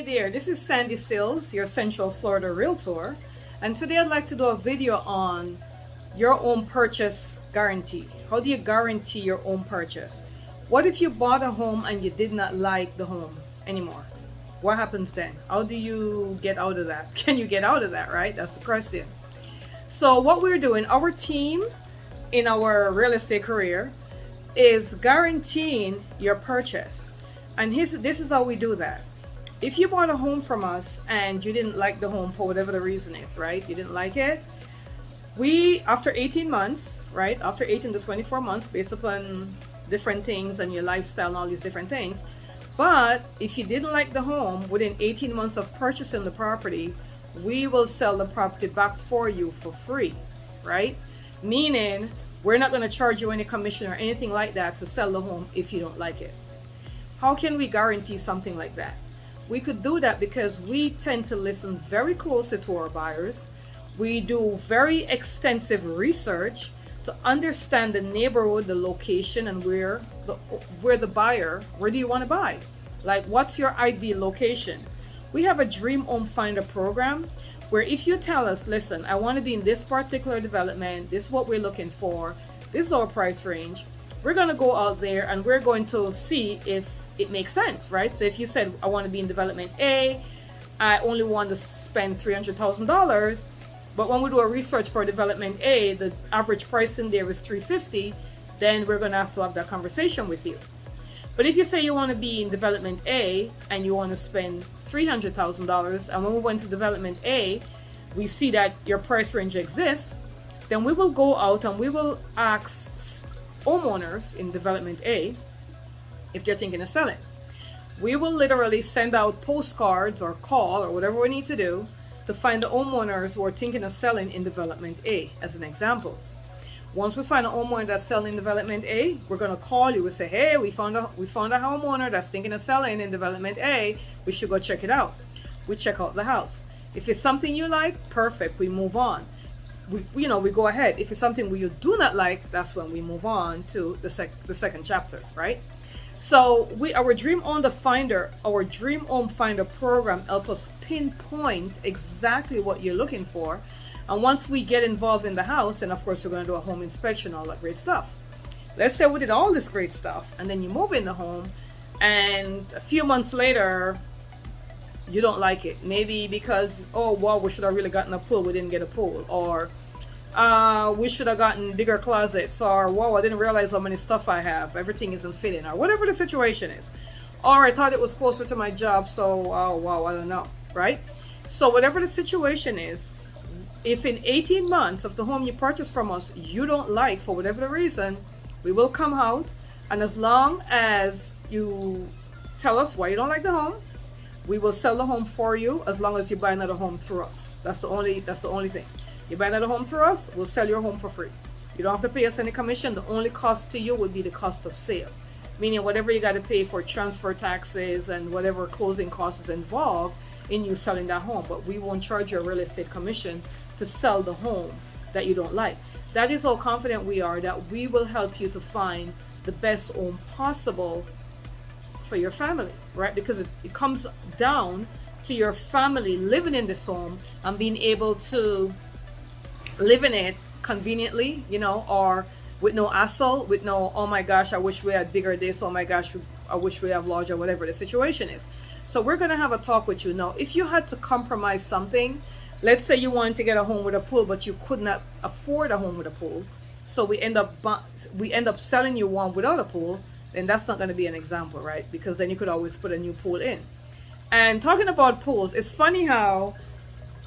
Hey there, this is Sandy Sills, your Central Florida Realtor, and today I'd like to do a video on your own purchase guarantee. How do you guarantee your own purchase? What if you bought a home and you did not like the home anymore? What happens then? How do you get out of that? Can you get out of that, right? That's the question. So what we're doing, our team in our real estate career is guaranteeing your purchase. And this is how we do that. If you bought a home from us and you didn't like the home for whatever the reason is, right? You didn't like it. After 18 months, right? After 18 to 24 months, based upon different things and your lifestyle and all these different things. But if you didn't like the home, within 18 months of purchasing the property, we will sell the property back for you for free, right? Meaning, we're not going to charge you any commission or anything like that to sell the home if you don't like it. How can we guarantee something like that? We could do that because we tend to listen very closely to our buyers. We do very extensive research to understand the neighborhood, the location, and where the buyer, where do you want to buy? Like, what's your ideal location? We have a Dream Home Finder program where if you tell us, listen, I want to be in this particular development, this is what we're looking for, this is our price range, we're going to go out there and we're going to see if it makes sense, right? So if you said, I want to be in development A, I only want to spend $300,000, but when we do a research for development A, the average price in there is $350, then we're going to have that conversation with you. But if you say you want to be in development A and you want to spend $300,000, and when we went to development A, we see that your price range exists, then we will go out and we will ask homeowners in development A if they're thinking of selling. We will literally send out postcards or call or whatever we need to do to find the homeowners who are thinking of selling in development A, as an example. Once we find a homeowner that's selling in development A, we're going to call you and say, hey, we found a homeowner that's thinking of selling in development A. We should go check it out. We check out the house. If it's something you like, perfect, we move on. We go ahead. If it's something you do not like, that's when we move on to the second chapter, right? So our Dream Home Finder program helps us pinpoint exactly what you're looking for. And once we get involved in the house, then of course we're going to do a home inspection, all that great stuff. Let's say we did all this great stuff and then you move in the home and a few months later you don't like it. Maybe because, oh wow, we should have really gotten a pool, we didn't get a pool. Or we should have gotten bigger closets, or whoa, I didn't realize how many stuff I have, everything isn't fitting, or whatever the situation is. Or I thought it was closer to my job, so oh wow, I don't know, right? So whatever the situation is, if in 18 months of the home you purchased from us you don't like for whatever the reason, we will come out, and as long as you tell us why you don't like the home, we will sell the home for you, as long as you buy another home through us. That's the only thing. You buy another home through us, we'll sell your home for free. You don't have to pay us any commission. The only cost to you would be the cost of sale, meaning whatever you got to pay for transfer taxes and whatever closing costs is involved in you selling that home. But we won't charge you a real estate commission to sell the home that you don't like. That is how confident we are that we will help you to find the best home possible for your family, right? Because it comes down to your family living in this home and being able to live in it conveniently, or with no hassle, with no, oh my gosh, I wish we had bigger this, oh my gosh, I wish we have larger, whatever the situation is. So we're going to have a talk with you now. If you had to compromise something, let's say you wanted to get a home with a pool, but you could not afford a home with a pool, so we end up selling you one without a pool, then that's not going to be an example, right? Because then you could always put a new pool in. And talking about pools, it's funny how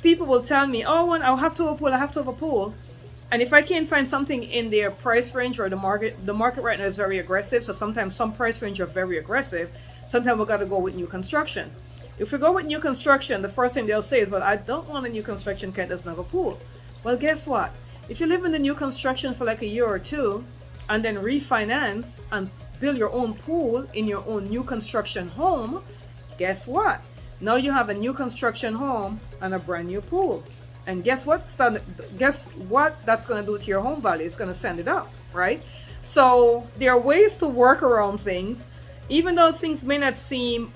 people will tell me, oh, I'll have to have a pool, I have to have a pool. And if I can't find something in their price range, or the market right now is very aggressive, so sometimes some price range are very aggressive, sometimes we got to go with new construction. If we go with new construction, the first thing they'll say is, well, I don't want a new construction that doesn't have a pool. Well, guess what? If you live in the new construction for like a year or two and then refinance and build your own pool in your own new construction home, guess what? Now you have a new construction home and a brand new pool. And guess what that's going to do to your home value? It's going to send it up, right? So there are ways to work around things, even though things may not seem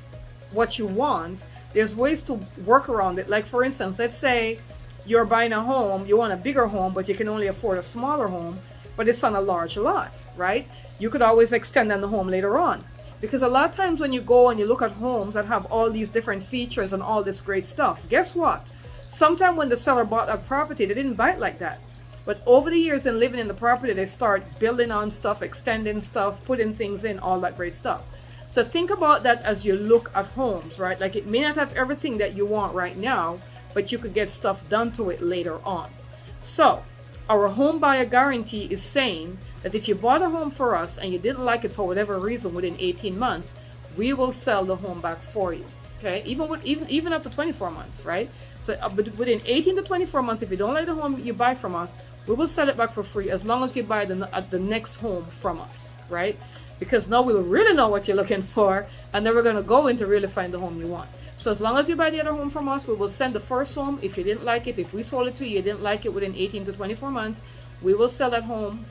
what you want. there's ways to work around it. Like for instance, let's say you're buying a home, you want a bigger home, but you can only afford a smaller home, but it's on a large lot, right? You could always extend on the home later on. Because a lot of times when you go and you look at homes that have all these different features and all this great stuff, guess what? Sometime when the seller bought that property, they didn't buy it like that. But over the years and living in the property, they start building on stuff, extending stuff, putting things in, all that great stuff. So think about that as you look at homes, right? Like it may not have everything that you want right now, but you could get stuff done to it later on. So our home buyer guarantee is saying that if you bought a home for us and you didn't like it for whatever reason within 18 months, we will sell the home back for you. Okay, even up to 24 months, right? So within 18 to 24 months, if you don't like the home you buy from us, we will sell it back for free as long as you buy the next home from us, right? Because now we'll really know what you're looking for, and then we're going to go in to really find the home you want. So as long as you buy the other home from us, we will send the first home. If you didn't like it, if we sold it to you, you didn't like it within 18 to 24 months, we will sell that home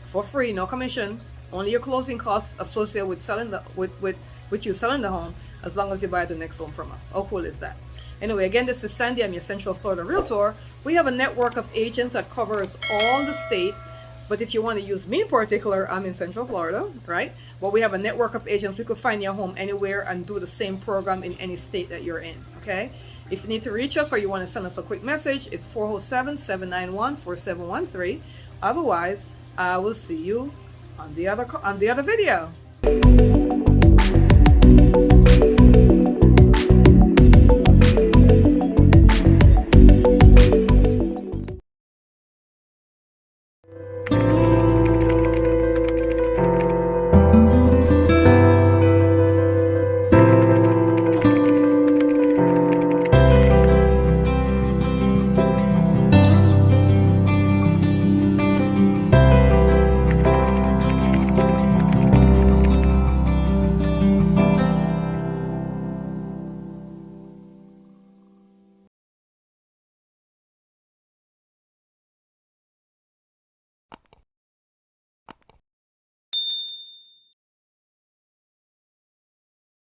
for free, no commission, only your closing costs associated with selling with you selling the home, as long as you buy the next home from us. How cool is that? Anyway, again, this is Sandy. I'm your Central Florida Realtor. We have a network of agents that covers all the state. But if you want to use me in particular, I'm in Central Florida, right? But we have a network of agents. We could find your home anywhere and do the same program in any state that you're in, okay? If you need to reach us or you want to send us a quick message, it's 407-791-4713. Otherwise, I will see you on the other video.